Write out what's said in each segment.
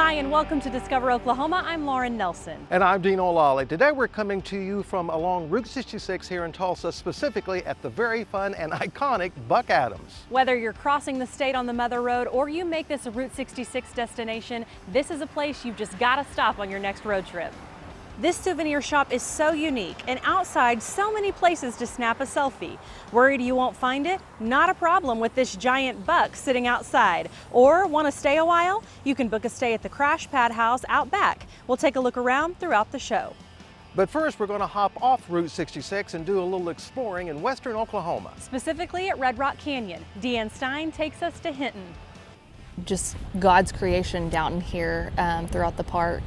Hi, and welcome to Discover Oklahoma. I'm Lauren Nelson. And I'm Dean O'Lally. Today we're coming to you from along Route 66 here in Tulsa, specifically at the very fun and iconic Buck Adams. Whether you're crossing the state on the Mother Road or you make this a Route 66 destination, this is a place you've just got to stop on your next road trip. This souvenir shop is so unique, and outside so many places to snap a selfie. Worried you won't find it? Not a problem with this giant buck sitting outside. Or want to stay a while? You can book a stay at the Crash Pad House out back. We'll take a look around throughout the show. But first we're going to hop off Route 66 and do a little exploring in western Oklahoma. Specifically at Red Rock Canyon. DEANNE Stein takes us to Hinton. Just God's creation down here throughout the park.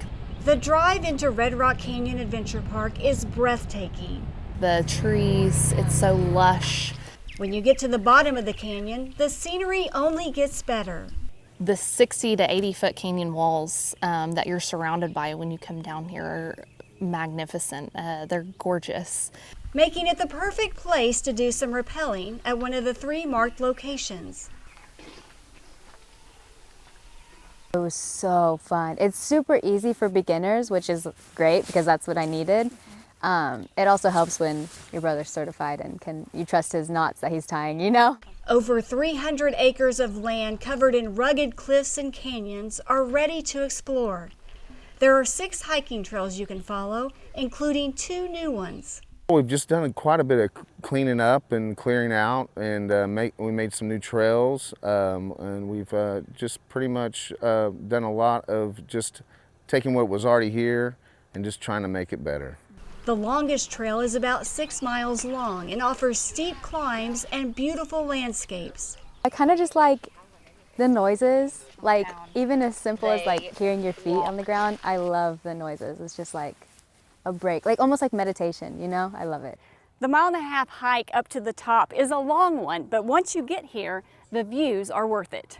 The drive into Red Rock Canyon Adventure Park is breathtaking. The trees, it's so lush. When you get to the bottom of the canyon, the scenery only gets better. The 60 to 80 foot canyon walls that you're surrounded by when you come down here are magnificent. They're gorgeous. Making it the perfect place to do some rappelling at one of the 3 marked locations. It was so fun. It's super easy for beginners, which is great because that's what I needed. It also helps when your brother's certified and you trust his knots that he's tying, you know? Over 300 acres of land covered in rugged cliffs and canyons are ready to explore. There are 6 hiking trails you can follow, including 2 new ones. We've just done quite a bit of cleaning up and clearing out, and we made some new trails, and we've just pretty much done a lot of just taking what was already here and just trying to make it better. The longest trail is about 6 miles long and offers steep climbs and beautiful landscapes. I kind of just like the noises, like even as simple as like hearing your feet on the ground. I love the noises. It's just like a break, like almost like meditation, you know? I love it. The 1.5-mile hike up to the top is a long one, but once you get here, the views are worth it.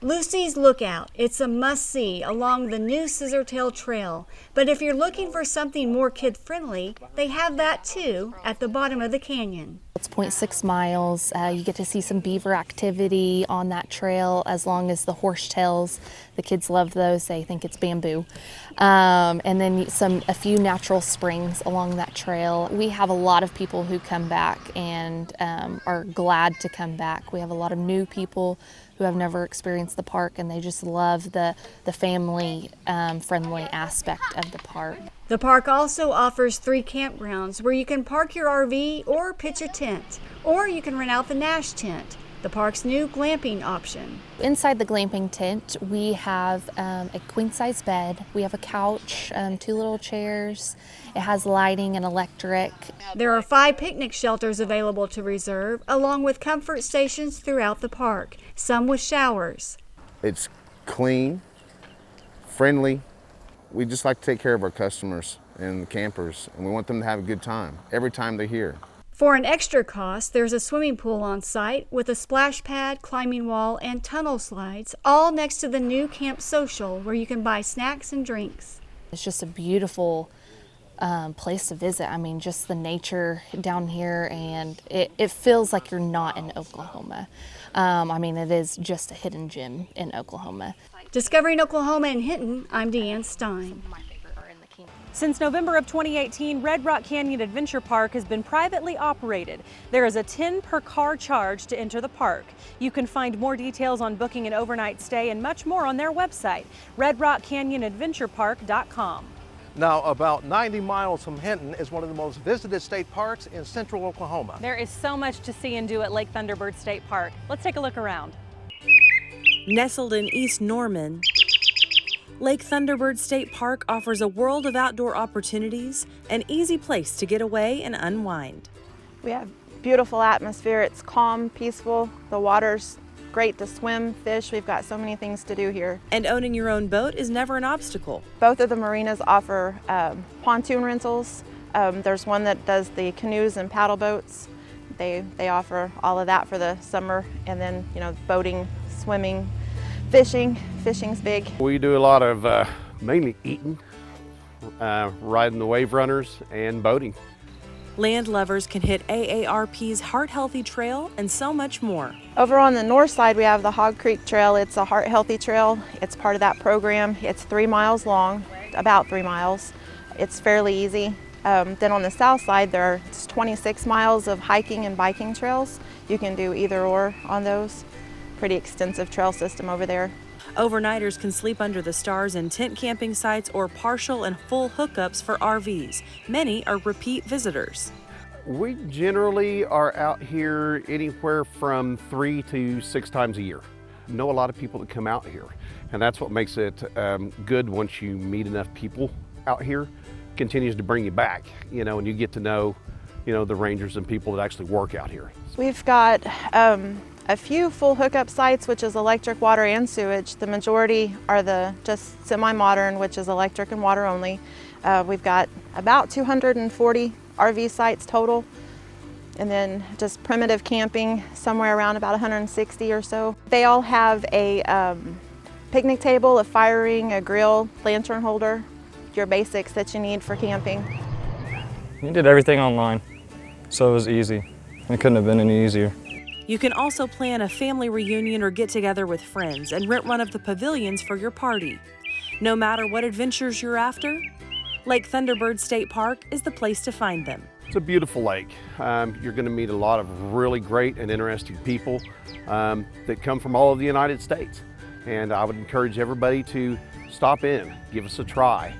Lucy's Lookout. It's a must-see along the new Scissortail Trail. But if you're looking for something more kid-friendly, they have that too at the bottom of the canyon. It's 0.6 miles. You get to see some beaver activity on that trail, as long as the horsetails. The kids love those. They think it's bamboo. And then a few natural springs along that trail. We have a lot of people who come back and are glad to come back. We have a lot of new people who have never experienced the park, and they just love the family friendly aspect of the park. The park also offers 3 campgrounds where you can park your RV or pitch a tent, or you can rent out the Nash tent, the park's new glamping option. Inside the glamping tent, we have a queen-size bed. We have a couch, 2 little chairs. It has lighting and electric. There are 5 picnic shelters available to reserve, along with comfort stations throughout the park, some with showers. It's clean, friendly. We just like to take care of our customers and the campers, and we want them to have a good time every time they're here. For an extra cost, there's a swimming pool on site with a splash pad, climbing wall, and tunnel slides, all next to the new Camp Social, where you can buy snacks and drinks. It's just a beautiful place to visit. I mean, just the nature down here, and it feels like you're not in Oklahoma. I mean, it is just a hidden gem in Oklahoma. Discovering Oklahoma in Hinton, I'm DEANNE Stein. Since November of 2018, Red Rock Canyon Adventure Park has been privately operated. There is a $10 per car charge to enter the park. You can find more details on booking an overnight stay and much more on their website, redrockcanyonadventurepark.com. Now, about 90 miles from Hinton is one of the most visited state parks in central Oklahoma. There is so much to see and do at Lake Thunderbird State Park. Let's take a look around. Nestled in East Norman, Lake Thunderbird State Park offers a world of outdoor opportunities, an easy place to get away and unwind. We have beautiful atmosphere. It's calm, peaceful. The water's great to swim, fish. We've got so many things to do here. And owning your own boat is never an obstacle. Both of the marinas offer pontoon rentals. There's one that does the canoes and paddle boats. They offer all of that for the summer, and then, you know, boating, swimming, fishing. Fishing's big. We do a lot of mainly eating, riding the wave runners, and boating. Land lovers can hit AARP's Heart Healthy Trail and so much more. Over on the north side, we have the Hog Creek Trail. It's a Heart Healthy Trail. It's part of that program. It's 3 miles long, about 3 miles. It's fairly easy. Then on the south side, there are 26 miles of hiking and biking trails. You can do either or on those. Pretty extensive trail system over there. Overnighters can sleep under the stars in tent camping sites or partial and full hookups for RVs. Many are repeat visitors. We generally are out here anywhere from 3 to 6 times a year. Know a lot of people that come out here, and that's what makes it good. Once you meet enough people out here, continues to bring you back, and you get to know, the rangers and people that actually work out here. We've got a few full hookup sites, which is electric, water, and sewage. The majority are the just semi-modern, which is electric and water only. We've got about 240 RV sites total, and then just primitive camping, somewhere around about 160 or so. They all have a picnic table, a fire ring, a grill, lantern holder, your basics that you need for camping. We did everything online, so it was easy. It couldn't have been any easier. You can also plan a family reunion or get together with friends and rent one of the pavilions for your party. No matter what adventures you're after, Lake Thunderbird State Park is the place to find them. It's a beautiful lake. You're going to meet a lot of really great and interesting people that come from all over the United States. And I would encourage everybody to stop in, give us a try.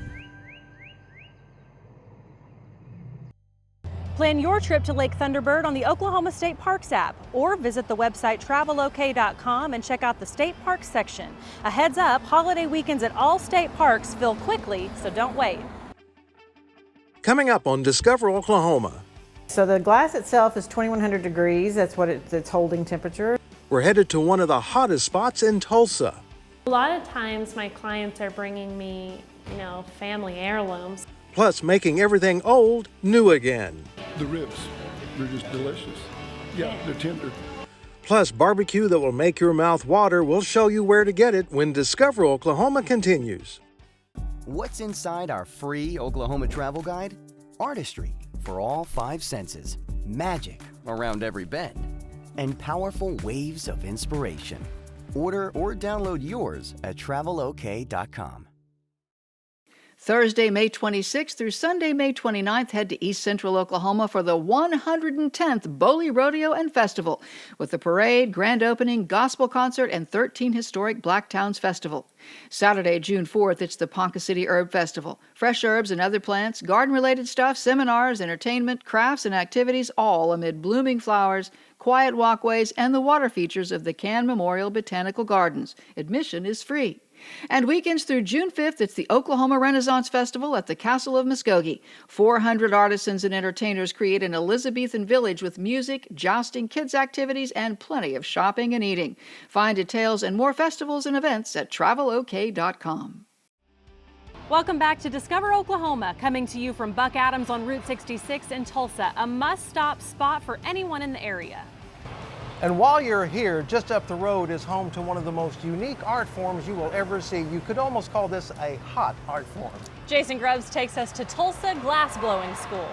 Plan your trip to Lake Thunderbird on the Oklahoma State Parks app, or visit the website travelok.com and check out the state parks section. A heads up, holiday weekends at all state parks fill quickly, so don't wait. Coming up on Discover Oklahoma. So the glass itself is 2100 degrees. That's what its holding temperature. We're headed to one of the hottest spots in Tulsa. A lot of times my clients are bringing me, family heirlooms. Plus making everything old new again. The ribs, they're just delicious. Yeah, they're tender. Plus barbecue that will make your mouth water. We'll show you where to get it when Discover Oklahoma continues. What's inside our free Oklahoma travel guide? Artistry for all 5 senses, magic around every bend, and powerful waves of inspiration. Order or download yours at travelok.com. Thursday, May 26th through Sunday, May 29th, head to East Central Oklahoma for the 110th Boley Rodeo and Festival, with the parade, grand opening, gospel concert, and 13 historic Black Towns Festival. Saturday, June 4th, it's the Ponca City Herb Festival. Fresh herbs and other plants, garden-related stuff, seminars, entertainment, crafts, and activities, all amid blooming flowers, quiet walkways, and the water features of the Can Memorial Botanical Gardens. Admission is free. And weekends through June 5th, it's the Oklahoma Renaissance Festival at the Castle of Muskogee. 400 artisans and entertainers create an Elizabethan village with music, jousting, kids' activities, and plenty of shopping and eating. Find details and more festivals and events at travelok.com. Welcome back to Discover Oklahoma, coming to you from Buck Adams on Route 66 in Tulsa, a must-stop spot for anyone in the area. And while you're here, just up the road is home to one of the most unique art forms you will ever see. You could almost call this a hot art form. Jason Grubbs takes us to Tulsa Glassblowing School.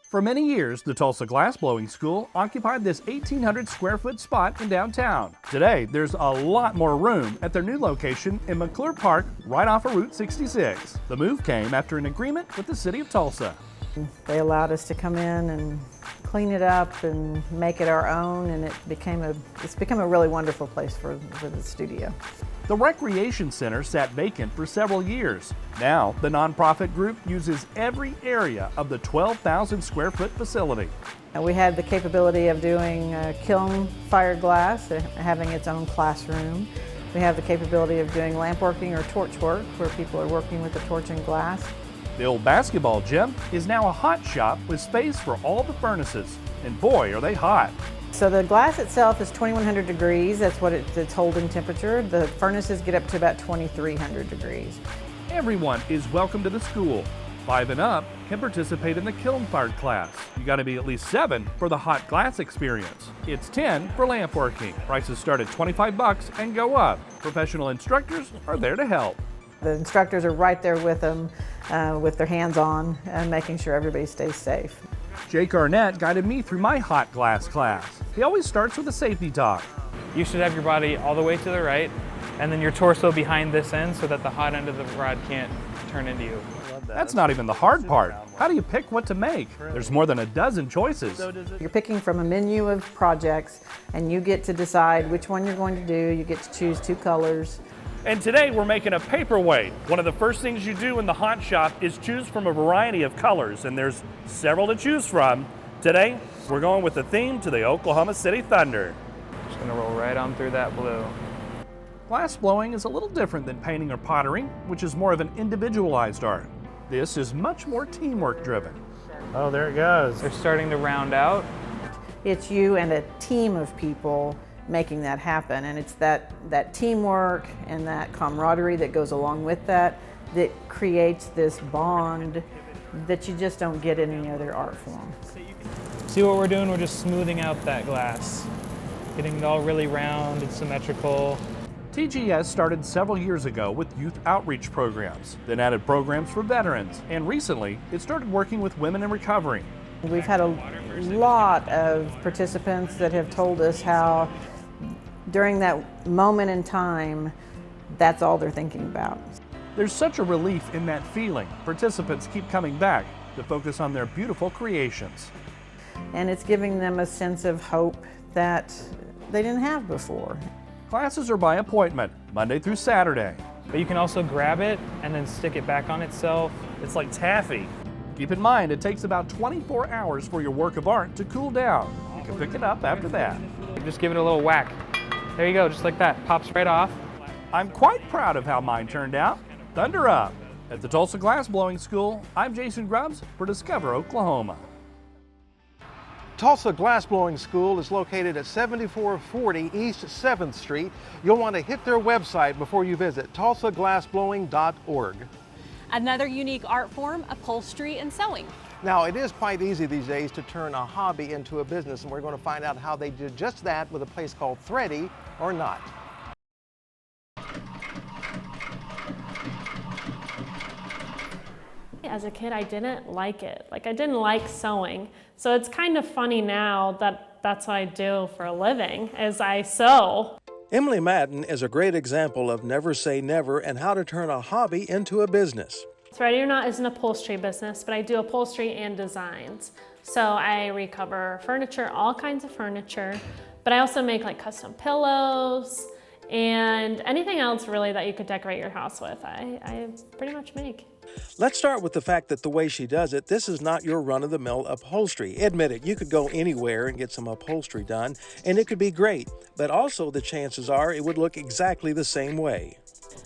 For many years, the Tulsa Glassblowing School occupied this 1,800 square foot spot in downtown. Today, there's a lot more room at their new location in McClure Park, right off of Route 66. The move came after an agreement with the city of Tulsa. They allowed us to come in and clean it up and make it our own, and it's become a really wonderful place for the studio. The Recreation Center sat vacant for several years. Now, the nonprofit group uses every area of the 12,000 square foot facility. And we had the capability of doing kiln fired glass, having its own classroom. We have the capability of doing lamp working or torch work, where people are working with the torch and glass. The old basketball gym is now a hot shop with space for all the furnaces. And boy, are they hot. So the glass itself is 2,100 degrees. That's what its holding temperature. The furnaces get up to about 2,300 degrees. Everyone is welcome to the school. 5 and up can participate in the kiln-fired class. You gotta be at least 7 for the hot glass experience. It's 10 for lamp working. Prices start at $25 and go up. Professional instructors are there to help. The instructors are right there with them with their hands on and making sure everybody stays safe. Jake Arnett guided me through my hot glass class. He always starts with a safety talk. You should have your body all the way to the right and then your torso behind this end so that the hot end of the rod can't turn into you. That's not even the hard part. How do you pick what to make? There's more than a dozen choices. You're picking from a menu of projects and you get to decide which one you're going to do. You get to choose 2 colors. And today we're making a paperweight. One of the first things you do in the hot shop is choose from a variety of colors, and there's several to choose from. Today, we're going with the theme to the Oklahoma City Thunder. Just gonna roll right on through that blue. Glass blowing is a little different than painting or pottery, which is more of an individualized art. This is much more teamwork driven. Oh, there it goes. They're starting to round out. It's you and a team of people making that happen, and it's that teamwork and that camaraderie that goes along with that creates this bond that you just don't get in any other art form. See what we're doing? We're just smoothing out that glass, getting it all really round and symmetrical. TGS started several years ago with youth outreach programs, then added programs for veterans, and recently it started working with women in recovery. We've had a lot of participants that have told us how during that moment in time, that's all they're thinking about. There's such a relief in that feeling. Participants keep coming back to focus on their beautiful creations. And it's giving them a sense of hope that they didn't have before. Classes are by appointment, Monday through Saturday. But you can also grab it and then stick it back on itself. It's like taffy. Keep in mind, it takes about 24 hours for your work of art to cool down. You can pick it up after that. Just give it a little whack. There you go, just like that. Pops right off. I'm quite proud of how mine turned out. Thunder up! At the Tulsa Glassblowing School, I'm Jason Grubbs for Discover Oklahoma. Tulsa Glassblowing School is located at 7440 East 7th Street. You'll want to hit their website before you visit, tulsaglassblowing.org. Another unique art form, upholstery and sewing. Now, it is quite easy these days to turn a hobby into a business, and we're going to find out how they did just that with a place called Thready or Not. As a kid, I didn't like it. I didn't like sewing. So it's kind of funny now that that's what I do for a living, is I sew. Emily Madden is a great example of never say never and how to turn a hobby into a business. Thready or Not is an upholstery business, but I do upholstery and designs. So I recover furniture, all kinds of furniture, but I also make custom pillows and anything else really that you could decorate your house with, I pretty much make. Let's start with the fact that the way she does it, this is not your run-of-the-mill upholstery. Admit it, you could go anywhere and get some upholstery done, and it could be great, but also the chances are it would look exactly the same way.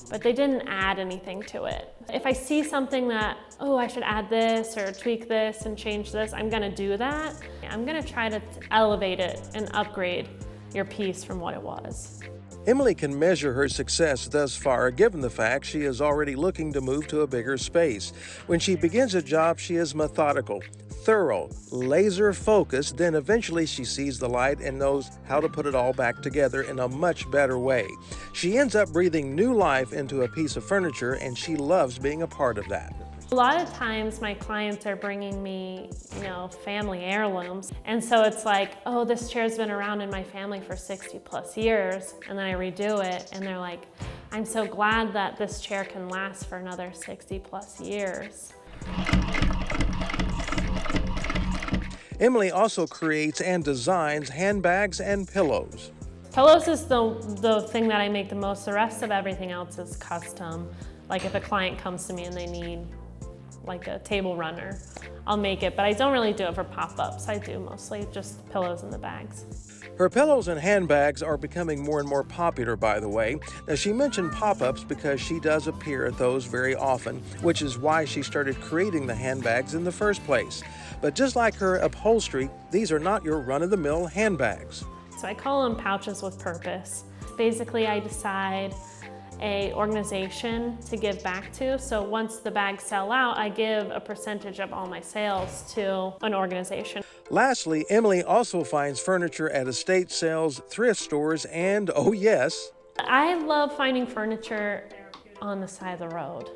But they didn't add anything to it. If I see something that, oh, I should add this or tweak this and change this, I'm gonna do that. I'm gonna try to elevate it and upgrade your piece from what it was. Emily can measure her success thus far given the fact she is already looking to move to a bigger space. When she begins a job, she is methodical, thorough, laser focused, then eventually she sees the light and knows how to put it all back together in a much better way. She ends up breathing new life into a piece of furniture, and she loves being a part of that. A lot of times my clients are bringing me, family heirlooms. And so it's like, oh, this chair's been around in my family for 60 plus years. And then I redo it and they're like, I'm so glad that this chair can last for another 60 plus years. Emily also creates and designs handbags and pillows. Pillows is the thing that I make the most. The rest of everything else is custom. Like if a client comes to me and they need a table runner, I'll make it, but I don't really do it for pop-ups. I do mostly just pillows in the bags. Her pillows and handbags are becoming more and more popular, by the way. Now, she mentioned pop-ups because she does appear at those very often, which is why she started creating the handbags in the first place. But just like her upholstery, these are not your run-of-the-mill handbags. So I call them pouches with purpose. Basically, I decide an organization to give back to. So once the bags sell out, I give a percentage of all my sales to an organization. Lastly, Emily also finds furniture at estate sales, thrift stores, and, oh yes, I love finding furniture on the side of the road.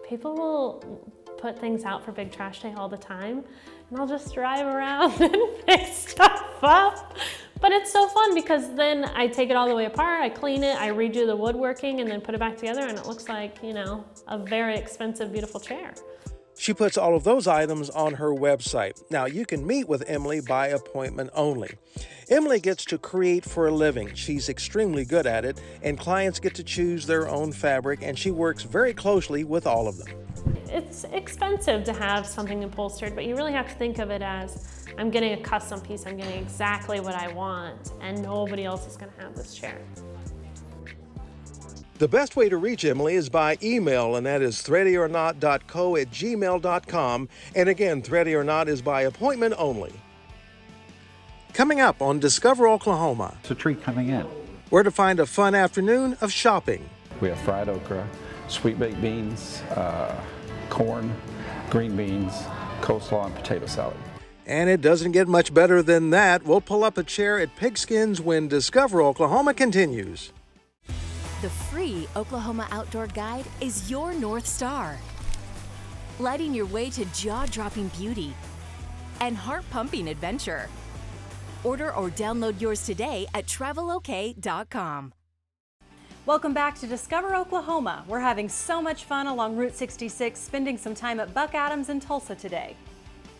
People will put things out for Big Trash Day all the time, and I'll just drive around and pick stuff up. But it's so fun because then I take it all the way apart, I clean it, I redo the woodworking, and then put it back together, and it looks like, you know, a very expensive, beautiful chair. She puts all of those items on her website. Now, you can meet with Emily by appointment only. Emily gets to create for a living. She's extremely good at it, and clients get to choose their own fabric, and she works very closely with all of them. It's expensive to have something upholstered, but you really have to think of it as, I'm getting a custom piece, I'm getting exactly what I want, and nobody else is gonna have this chair. The best way to reach Emily is by email, and that is threadyornot.co@gmail.com. And again, Thready or Not is by appointment only. Coming up on Discover Oklahoma. It's a treat coming in. Where to find a fun afternoon of shopping. We have fried okra, sweet baked beans, corn, green beans, coleslaw, and potato salad. And it doesn't get much better than that. We'll pull up a chair at Pigskins when Discover Oklahoma continues. The free Oklahoma Outdoor Guide is your North Star, lighting your way to jaw-dropping beauty and heart-pumping adventure. Order or download yours today at travelok.com. Welcome back to Discover Oklahoma. We're having so much fun along Route 66, spending some time at Buck Adams in Tulsa today.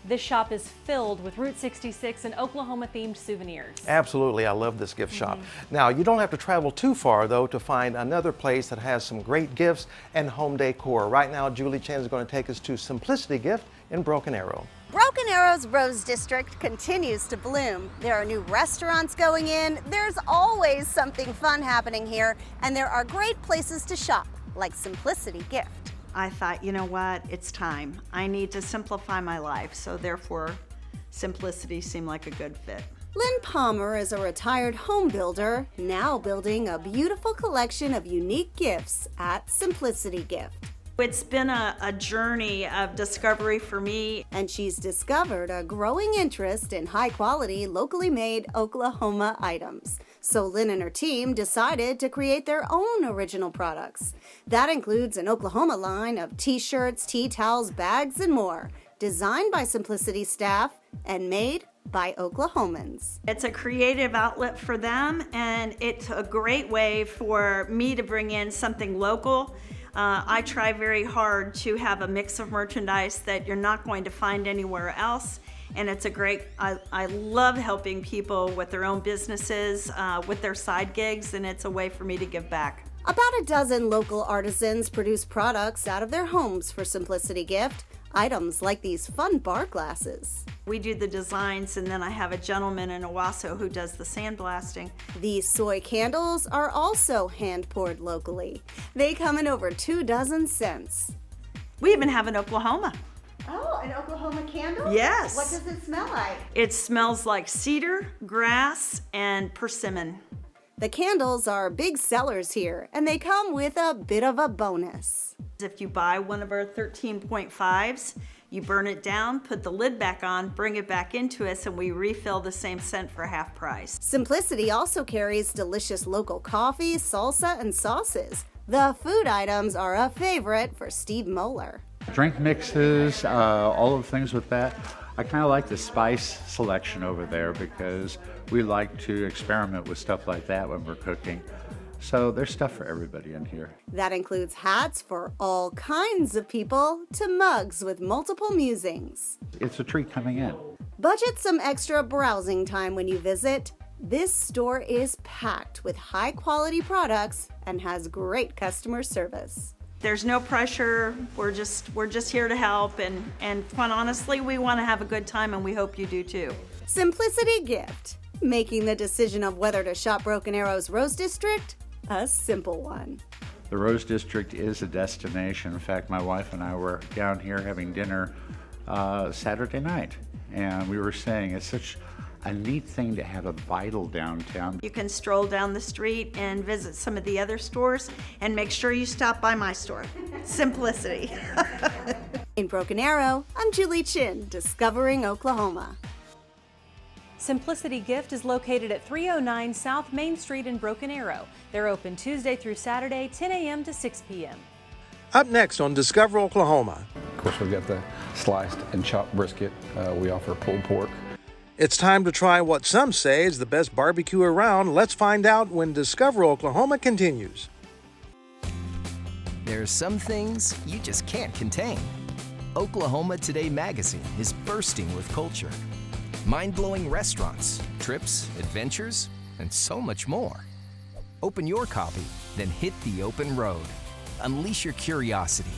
This shop is filled with Route 66 and Oklahoma-themed souvenirs. Absolutely, I love this gift shop. Now, you don't have to travel too far, though, to find another place that has some great gifts and home decor. Right now, Julie Chen is going to take us to Simplicity Gift in Broken Arrow. Broken Arrow's Rose District continues to bloom. There are new restaurants going in, there's always something fun happening here, and there are great places to shop, like Simplicity Gift. I thought, you know what, it's time. I need to simplify my life, so therefore, Simplicity seemed like a good fit. Lynn Palmer is a retired home builder, now building a beautiful collection of unique gifts at Simplicity Gift. It's been a journey of discovery for me. And she's discovered a growing interest in high-quality, locally made Oklahoma items. So Lynn and her team decided to create their own original products. That includes an Oklahoma line of t-shirts, tea towels, bags, and more, designed by Simplicity staff and made by Oklahomans. It's a creative outlet for them, and it's a great way for me to bring in something local. I try very hard to have a mix of merchandise that you're not going to find anywhere else. And it's a great, I love helping people with their own businesses, with their side gigs, and it's a way for me to give back. About a dozen local artisans produce products out of their homes for Simplicity Gift. Items like these fun bar glasses. We do the designs, and then I have a gentleman in Owasso who does the sandblasting. These soy candles are also hand-poured locally. They come in over 24 cents. We even have an Oklahoma. Oh, an Oklahoma candle? Yes. What does it smell like? It smells like cedar, grass, and persimmon. The candles are big sellers here, and they come with a bit of a bonus. If you buy one of our 13.5s, you burn it down, put the lid back on, bring it back into us, and we refill the same scent for half price. Simplicity also carries delicious local coffee, salsa, and sauces. The food items are a favorite for Steve MOELLER. Drink mixes, all of the things with that. I kind of like the spice selection over there because we like to experiment with stuff like that when we're cooking. So there's stuff for everybody in here. That includes hats for all kinds of people to mugs with multiple musings. It's a treat coming in. Budget some extra browsing time when you visit. This store is packed with high quality products and has great customer service. There's no pressure. We're just here to help, and quite honestly, we want to have a good time, and we hope you do too. Simplicity Gift, making the decision of whether to shop Broken Arrow's Rose District a simple one. The Rose District is a destination. In fact, my wife and I were down here having dinner Saturday night, and we were saying it's such a neat thing to have a vital downtown. You can stroll down the street and visit some of the other stores, and make sure you stop by my store, Simplicity. In Broken Arrow, I'm Julie Chin, discovering Oklahoma. Simplicity Gift is located at 309 South Main Street in Broken Arrow. They're open Tuesday through Saturday, 10 a.m. to 6 p.m. Up next on Discover Oklahoma. Of course, we've got the sliced and chopped brisket. We offer pulled pork. It's time to try what some say is the best barbecue around. Let's find out when Discover Oklahoma continues. There are some things you just can't contain. Oklahoma Today magazine is bursting with culture. Mind-blowing restaurants, trips, adventures, and so much more. Open your copy, then hit the open road. Unleash your curiosity.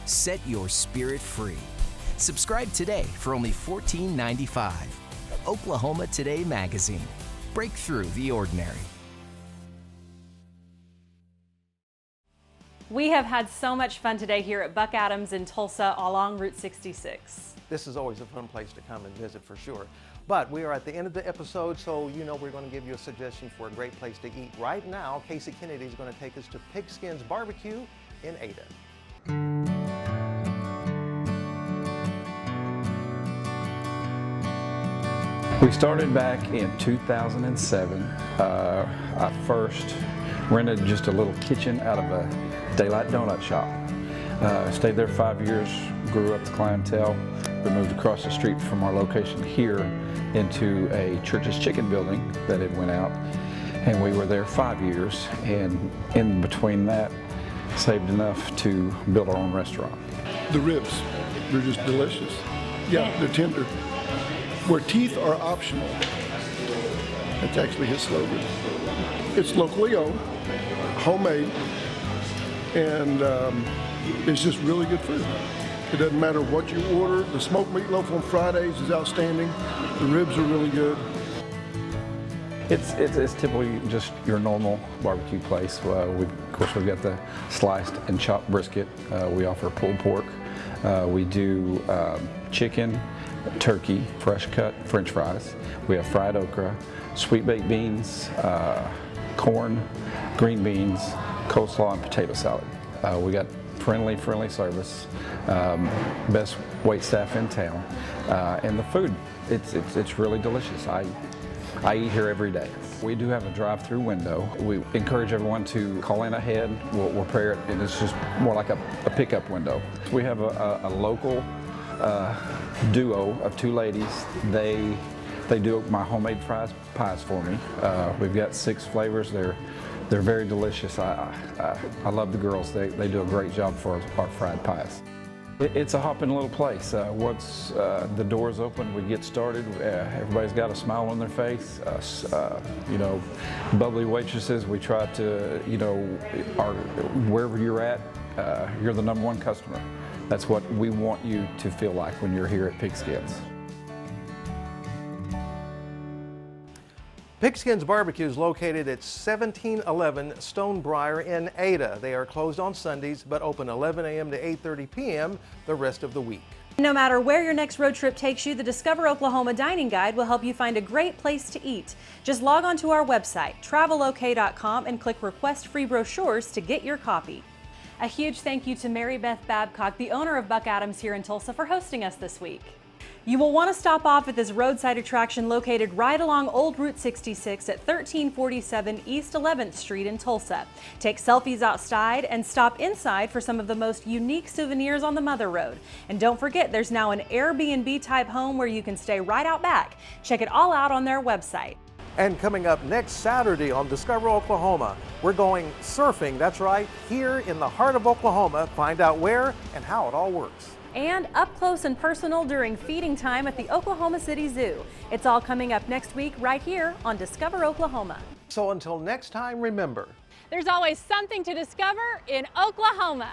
Set your spirit free. Subscribe today for only $14.95. Oklahoma Today magazine. Break through the ordinary. We have had so much fun today here at Buck Adams in Tulsa along Route 66. This is always a fun place to come and visit for sure. But we are at the end of the episode, so you know we're going to give you a suggestion for a great place to eat. Right now, Casey Kennedy is going to take us to Pigskins BBQ in Ada. We started back in 2007. I first rented just a little kitchen out of a daylight donut shop. Stayed there 5 years, grew up the clientele. We moved across the street from our location here into a Church's Chicken building that had went out, and we were there 5 years, and in between that saved enough to build our own restaurant. The ribs, they're just delicious. Yeah, they're tender. Where teeth are optional. That's actually his slogan. It's locally owned, homemade, and it's just really good food. It doesn't matter what you order. The smoked meatloaf on Fridays is outstanding. The ribs are really good. It's typically just your normal barbecue place. Of course, we've got the sliced and chopped brisket. We offer pulled pork. We do chicken, turkey, fresh cut French fries. We have fried okra, sweet baked beans, corn, green beans, coleslaw, and potato salad. We got friendly service, best wait staff in town, and the food, it's really delicious. I eat here every day. We do have a drive-through window. We encourage everyone to call in ahead. We'll prepare it, and it's just more like a pickup window. We have a local duo of two ladies. They do my homemade pies for me. We've got 6 flavors. They're very delicious. I love the girls. They do a great job for our fried pies. It's a hopping little place. Once the doors open, we get started. Everybody's got a smile on their face. You know, bubbly waitresses. We try to, wherever you're at, you're the #1 customer. That's what we want you to feel like when you're here at Pigskins. Pigskins BBQ is located at 1711 Stonebriar in Ada. They are closed on Sundays, but open 11 a.m. to 8:30 p.m. the rest of the week. No matter where your next road trip takes you, the Discover Oklahoma Dining Guide will help you find a great place to eat. Just log on to our website, travelok.com, and click Request Free Brochures to get your copy. A huge thank you to Mary Beth Babcock, the owner of Buck Adams here in Tulsa, for hosting us this week. You will want to stop off at this roadside attraction located right along Old Route 66 at 1347 East 11th Street in Tulsa. Take selfies outside and stop inside for some of the most unique souvenirs on the Mother Road. And don't forget, there's now an Airbnb type home where you can stay right out back. Check it all out on their website. And coming up next Saturday on Discover Oklahoma, we're going surfing, that's right, here in the heart of Oklahoma. Find out where and how it all works. And up close and personal during feeding time at the Oklahoma City Zoo. It's all coming up next week right here on Discover Oklahoma. So until next time, remember, there's always something to discover in Oklahoma.